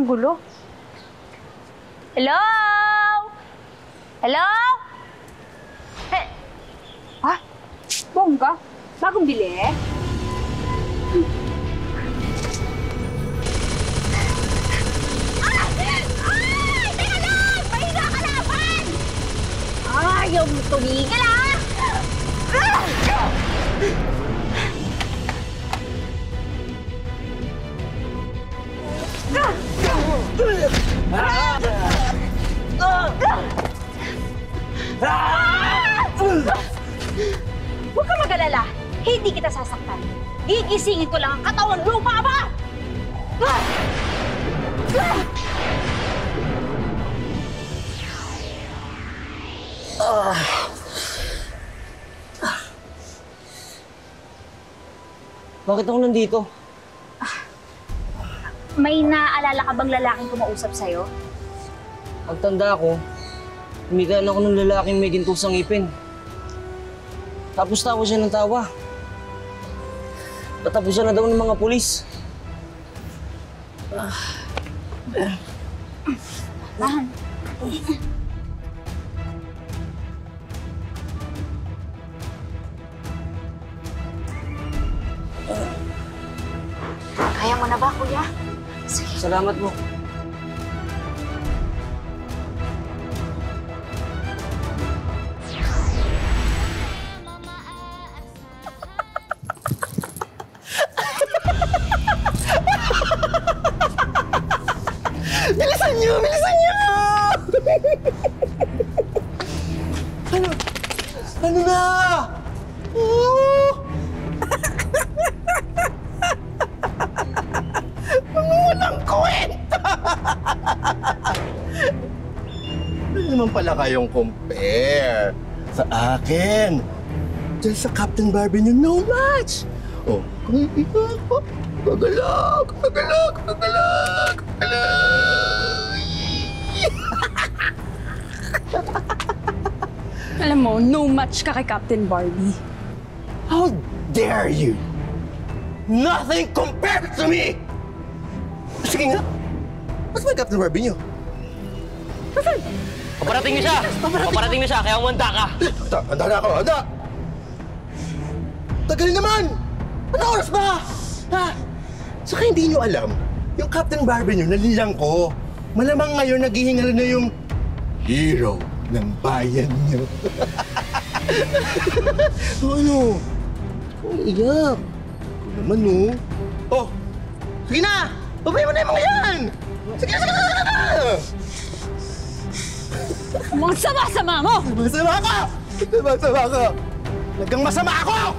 gulo. Hello? Hello? Eh, ha? Bongga? Bagong bili? Ay! Teka lang! Mahiga ka laban! Ayaw mo tumigil, ha? Huwag ka mag-alala. Hindi kita sasaktan. Gigisingin ko lang ang katawan lupa ba? Bakit ako nandito? May naaalala ka bang lalaking kumausap sa'yo? Pagtanda ko, humigaan ako ng lalaking may gintusang ngipin. Tapos tawa siya ng tawa. Tatapusan na daw ng mga pulis. Tahan. Kaya mo na ba, kuya? Sige. Salamat mo. Bilisan niyo! Bilisan niyo! Ano na? Oh! Mga walang kwenta! Ano naman pala kayong compare sa akin? Diyan sa Captain Barbie niyo, no match! Oh, kung hindi ako, gagalag, gagalag, gagalag, gagalag! Alam mo, no match ka kay Captain Barbie. How dare you? Nothing compares to me! Sige nga, mas may Captain Barbie niyo. Paparating niyo siya! Paparating niyo siya, kaya umanda ka! Handa na ako, handa! Tagal naman! Ano oras ba? Ha? Saka hindi niyo alam, yung Captain Barbie niyo, nalilang ko. Malamang ngayon naghihingal na yung hero ng bayan niyo. Ano? Kung iyak. Ito naman, oh. Oh! Sige na! Babay mo na yung mga yan! Sige na, sige na, sige na! Ang sama-sama mo! Masama ka! Masama ka! Nagkang masama ako!